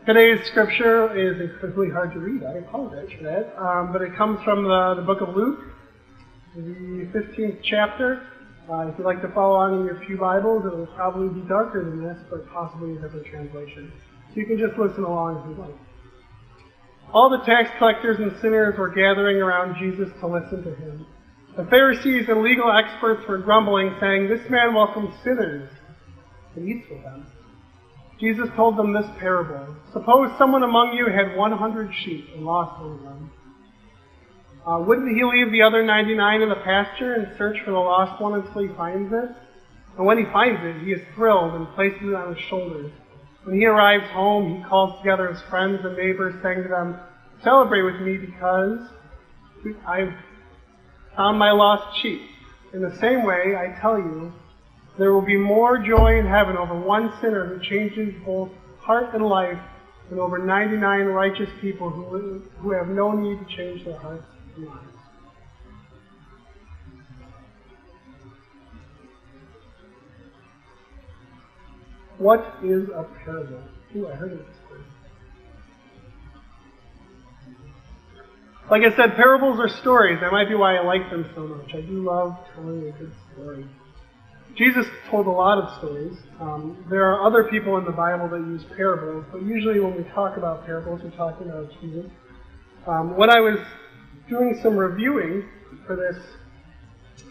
Today's scripture is incredibly hard to read. I apologize for that. But it comes from the book of Luke, the 15th chapter. If you'd like to follow on in your pew Bibles, it will probably be darker than this, but possibly a different translation. So you can just listen along if you'd like. All the tax collectors and sinners were gathering around Jesus to listen to him. The Pharisees and legal experts were grumbling, saying, "This man welcomes sinners and eats with them." Jesus told them this parable. Suppose someone among you had 100 sheep and lost one of them. Wouldn't he leave the other 99 in the pasture and search for the lost one until he finds it? And when he finds it, he is thrilled and places it on his shoulders. When he arrives home, he calls together his friends and neighbors, saying to them, "Celebrate with me because I've found my lost sheep." In the same way, I tell you, there will be more joy in heaven over one sinner who changes both heart and life than over 99 righteous people who have no need to change their hearts and lives. What is a parable? Ooh, I heard of this word. Like I said, parables are stories. That might be why I like them so much. I do love telling a good story. Jesus told a lot of stories. There are other people in the Bible that use parables, but usually when we talk about parables, we're talking about Jesus. When I was doing some reviewing for this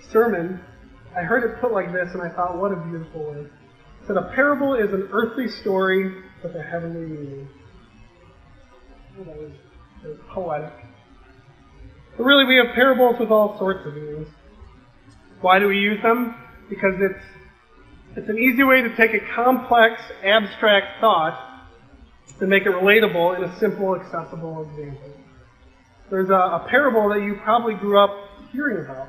sermon, I heard it put like this, and I thought, what a beautiful way. It said, "A parable is an earthly story with a heavenly meaning." That was poetic. But really, we have parables with all sorts of meanings. Why do we use them? Because it's an easy way to take a complex, abstract thought and make it relatable in a simple, accessible example. There's a parable that you probably grew up hearing about,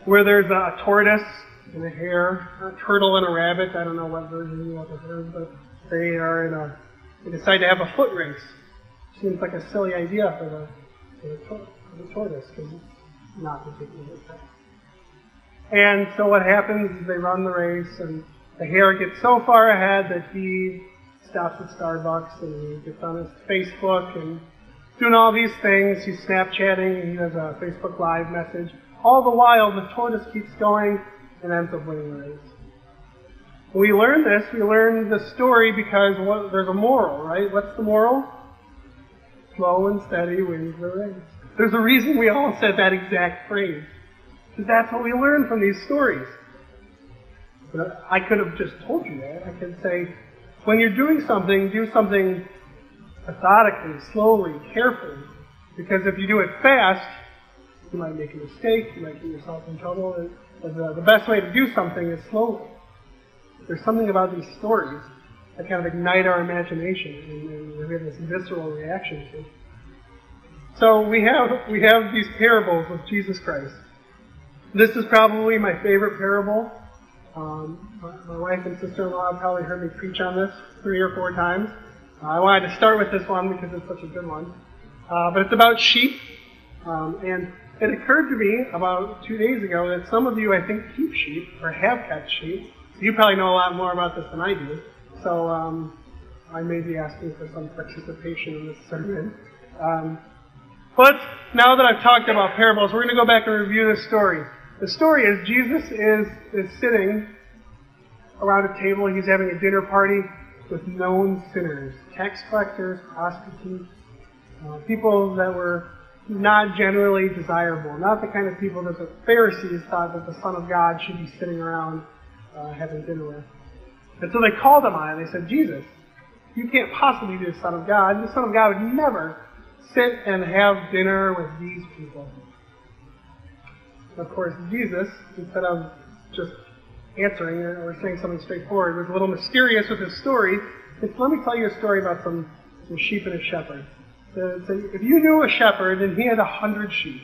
where there's a tortoise and a hare, a turtle and a rabbit. I don't know what version you ever heard, but they decide to have a foot race. Seems like a silly idea for the tortoise, because it's not particularly fast. And so what happens is they run the race, and the hare gets so far ahead that he stops at Starbucks, and he gets on his Facebook and doing all these things. He's Snapchatting, and he does a Facebook Live message. All the while, the tortoise keeps going and ends up winning the race. We learn the story because there's a moral, right? What's the moral? Slow and steady wins the race. There's a reason we all said that exact phrase. Because that's what we learn from these stories. But I could have just told you that. I could say, when you're doing something, do something methodically, slowly, carefully. Because if you do it fast, you might make a mistake, you might get yourself in trouble. The best way to do something is slowly. There's something about these stories that kind of ignite our imagination and we have this visceral reaction to. So we have these parables with Jesus Christ. This is probably my favorite parable. My wife and sister-in-law have probably heard me preach on this 3 or 4 times. I wanted to start with this one because it's such a good one. But it's about sheep. And it occurred to me about 2 days ago that some of you, I think, keep sheep or have kept sheep. So you probably know a lot more about this than I do. So I may be asking for some participation in this sermon. But now that I've talked about parables, we're going to go back and review this story. The story is Jesus is sitting around a table. He's having a dinner party with known sinners, tax collectors, prostitutes, people that were not generally desirable, not the kind of people that the Pharisees thought that the Son of God should be sitting around having dinner with. And so they called him on it. They said, "Jesus, you can't possibly be the Son of God. The Son of God would never sit and have dinner with these people." Of course, Jesus, instead of just answering or saying something straightforward, was a little mysterious with his story. Let me tell you a story about some sheep and a shepherd. So if you knew a shepherd and he had 100 sheep,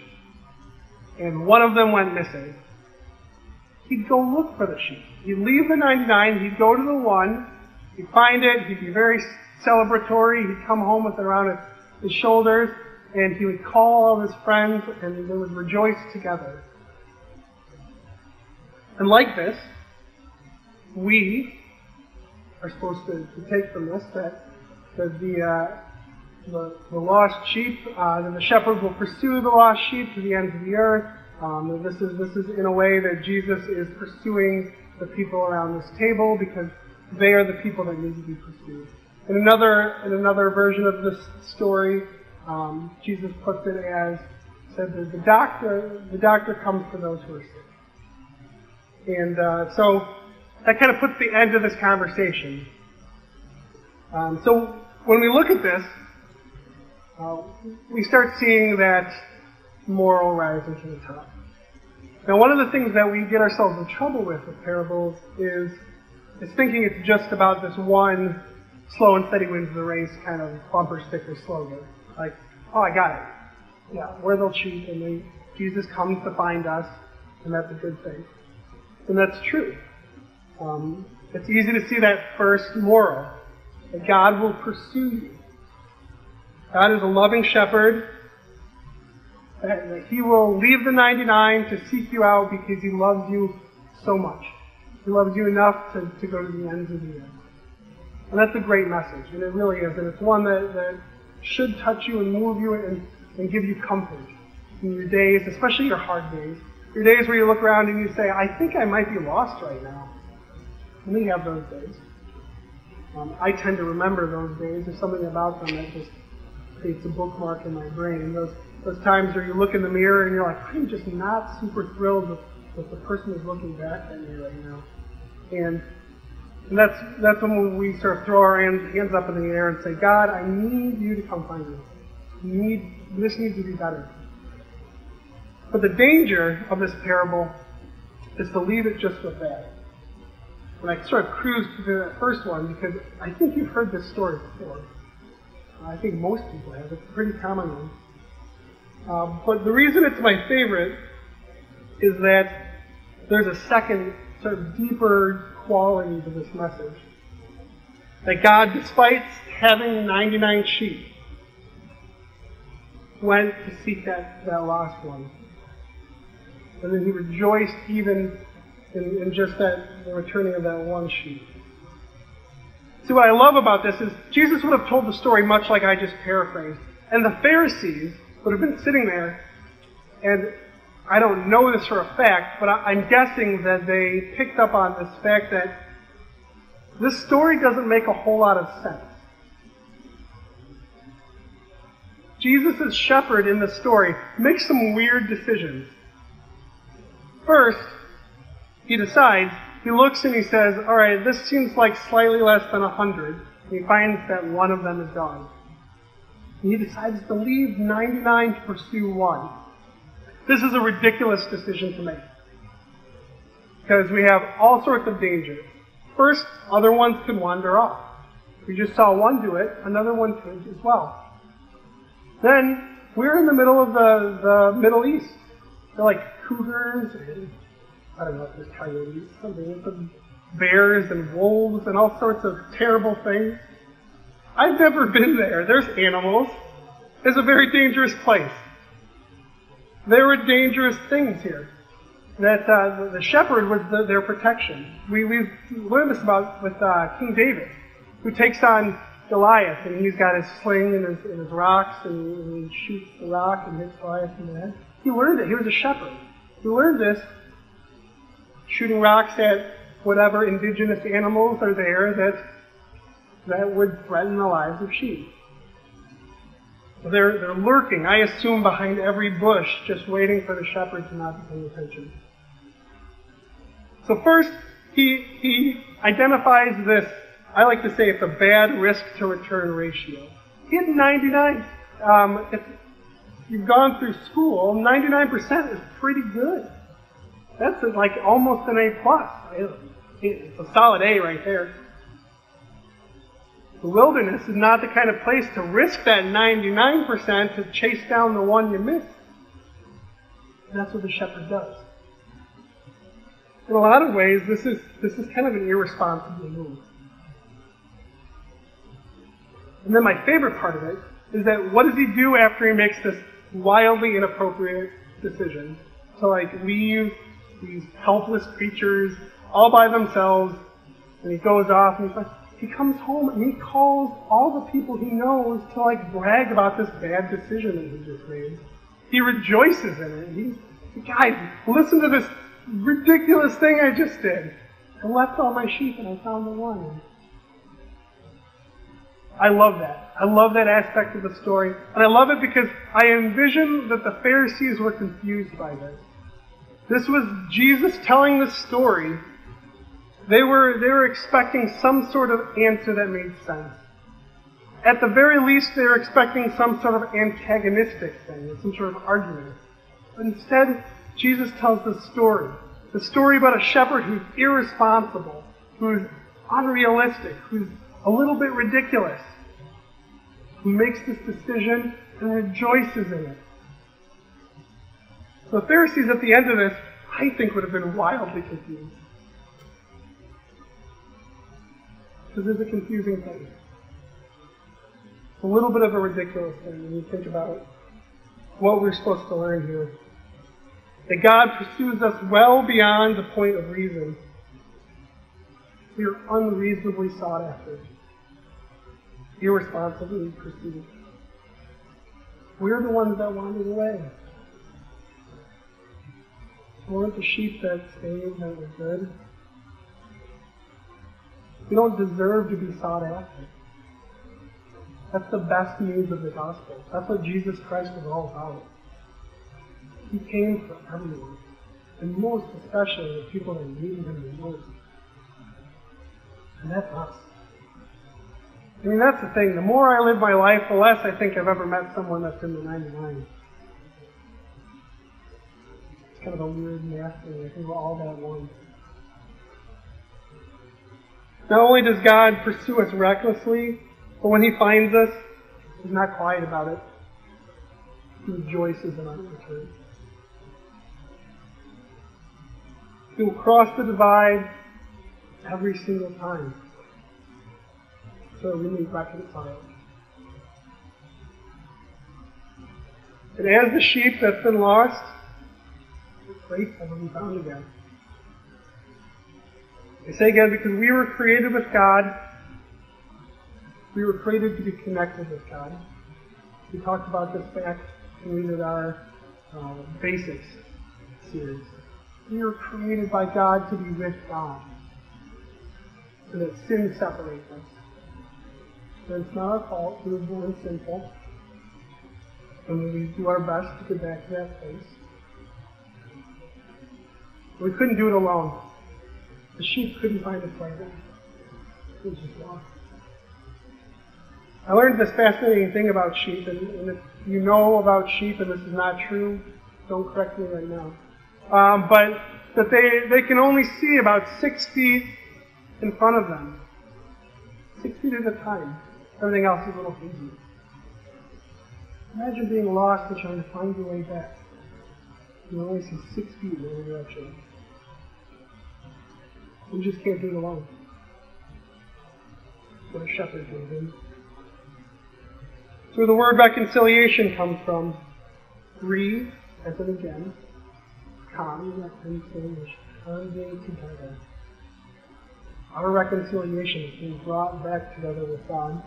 and one of them went missing, he'd go look for the sheep. He'd leave the 99, he'd go to the one, he'd find it, he'd be very celebratory, he'd come home with it around his shoulders, and he would call all his friends, and they would rejoice together. And like this, we are supposed to take from this, that the lost sheep, that the shepherds will pursue the lost sheep to the ends of the earth. This is in a way that Jesus is pursuing the people around this table because they are the people that need to be pursued. In another version of this story, Jesus puts it as, said that the doctor comes for those who are sick. And so that kind of puts the end to this conversation. So when we look at this, we start seeing that moral rising to the top. Now, one of the things that we get ourselves in trouble with parables is thinking it's just about this one slow and steady wins the race kind of bumper sticker slogan. Like, oh, I got it. Yeah, we're the sheep, and Jesus comes to find us, and that's a good thing. And that's true. It's easy to see that first moral, that God will pursue you. God is a loving shepherd, that He will leave the 99 to seek you out because He loves you so much. He loves you enough to go to the ends of the earth. And that's a great message, and it really is. And it's one that should touch you and move you and give you comfort in your days, especially your hard days. Your days where you look around and you say, I think I might be lost right now. And we have those days. I tend to remember those days. There's something about them that just creates a bookmark in my brain. Those times where you look in the mirror and you're like, I'm just not super thrilled with the person who's looking back at me right now. And that's when we sort of throw our hands up in the air and say, God, I need you to come find me. This needs to be better. But the danger of this parable is to leave it just with that. And I sort of cruised through that first one because I think you've heard this story before. I think most people have. It's a pretty common one. But the reason it's my favorite is that there's a second, sort of deeper quality to this message. That God, despite having 99 sheep, went to seek that lost one. And then He rejoiced even in just the returning of that one sheep. See, what I love about this is Jesus would have told the story much like I just paraphrased. And the Pharisees would have been sitting there, and I don't know this for a fact, but I'm guessing that they picked up on this fact that this story doesn't make a whole lot of sense. Jesus' shepherd in the story makes some weird decisions. First, he decides, he looks and he says, all right, this seems like slightly less than 100. And he finds that one of them is gone. And he decides to leave 99 to pursue one. This is a ridiculous decision to make. Because we have all sorts of dangers. First, other ones could wander off. We just saw one do it, another one could as well. Then, we're in the middle of the Middle East. They're like cougars and, I don't know if there's coyotes, something, bears and wolves and all sorts of terrible things. I've never been there. There's animals. It's a very dangerous place. There were dangerous things here. That the shepherd was their protection. We've learned this about with King David, who takes on Goliath, and he's got his sling and his rocks, and he shoots the rock and hits Goliath in the head. He learned it. He was a shepherd. He learned this, shooting rocks at whatever indigenous animals are there that would threaten the lives of sheep. They're lurking, I assume, behind every bush, just waiting for the shepherd to not be paying attention. So first, he identifies this, I like to say it's a bad risk-to-return ratio. He had 99. If you've gone through school, 99% is pretty good. That's like almost an A+. It's a solid A right there. The wilderness is not the kind of place to risk that 99% to chase down the one you missed. And that's what the shepherd does. In a lot of ways, this is kind of an irresponsible move. And then my favorite part of it is that what does he do after he makes this wildly inappropriate decision to leave these helpless creatures all by themselves, and he goes off and he's like, he comes home and he calls all the people he knows to like brag about this bad decision that he just made. He rejoices in it. He's, guys, listen to this ridiculous thing I just did. I left all my sheep and I found the one. I love that. I love that aspect of the story. And I love it because I envision that the Pharisees were confused by this. This was Jesus telling this story. They were expecting some sort of answer that made sense. At the very least, they were expecting some sort of antagonistic thing, some sort of argument. But instead, Jesus tells this story. The story about a shepherd who's irresponsible, who's unrealistic, who's a little bit ridiculous, who makes this decision and rejoices in it. The Pharisees at the end of this, I think, would have been wildly confused. Because it's a confusing thing. It's a little bit of a ridiculous thing when you think about what we're supposed to learn here. That God pursues us well beyond the point of reason. We are unreasonably sought after, irresponsibly pursued. We're the ones that wandered away. We weren't the sheep that stayed, that were good. We don't deserve to be sought after. That's the best news of the gospel. That's what Jesus Christ was all about. He came for everyone, and most especially the people that needed him the most. And that's us. I mean, that's the thing. The more I live my life, the less I think I've ever met someone that's in the 99. It's kind of a weird math thing. I think we're all that one. Not only does God pursue us recklessly, but when he finds us, he's not quiet about it. He rejoices in our return. He will cross the divide every single time, so we need reconciled. And as the sheep that's been lost, we're grateful to be found again. I say again because we were created with God. We were created to be connected with God. We talked about this back when we did our Basics series. We were created by God to be with God. So that sin separates us. And it's not our fault. We were born sinful. And we do our best to get back to that place. We couldn't do it alone. The sheep couldn't find its way back. It was just lost. I learned this fascinating thing about sheep, and if you know about sheep and this is not true, don't correct me right now. But that they can only see about 6 feet in front of them. 6 feet at a time. Everything else is a little hazy. Imagine being lost and trying to find your way back. You only see 6 feet in every direction. You just can't do it alone. That's what a shepherd can do. So where the word reconciliation comes from, re, as in again, con, reconciliation, conjugate together. Our reconciliation is being brought back together with God.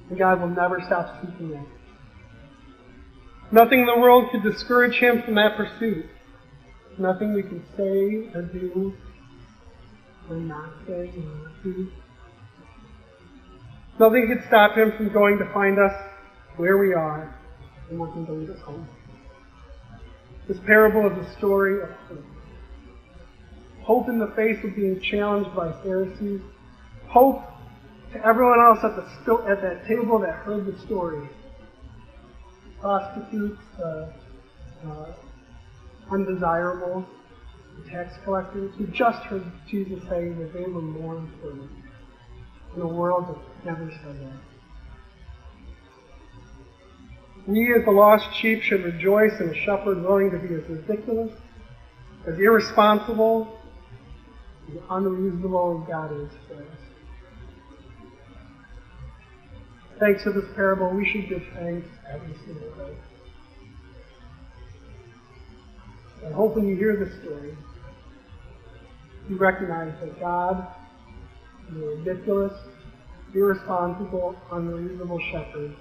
And God will never stop seeking it. Nothing in the world could discourage him from that pursuit. Nothing we can say or do or not say or not do. Nothing could stop him from going to find us where we are and working to lead us home. This parable is a story of hope. Hope in the face of being challenged by Pharisees. Hope to everyone else at that table that heard the story. Prostitutes, undesirables, the tax collectors, who just heard Jesus say that they were mourned for in a world that never said that. We as the lost sheep should rejoice in a shepherd willing to be as ridiculous, as irresponsible, as unreasonable as God is for us. Thanks to this parable, we should give thanks every single day. I hope when you hear this story, you recognize that God The ridiculous, irresponsible, unreasonable shepherd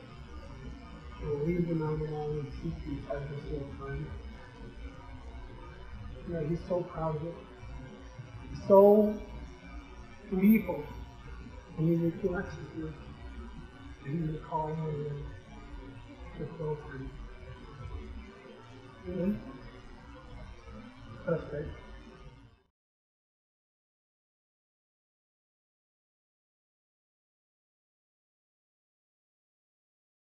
will lead them out along and seek you as his soul friend. You know, he's so proud of it. So gleeful. And he reflects with you. And he calls on you to soul friend. Amen? Let's pray.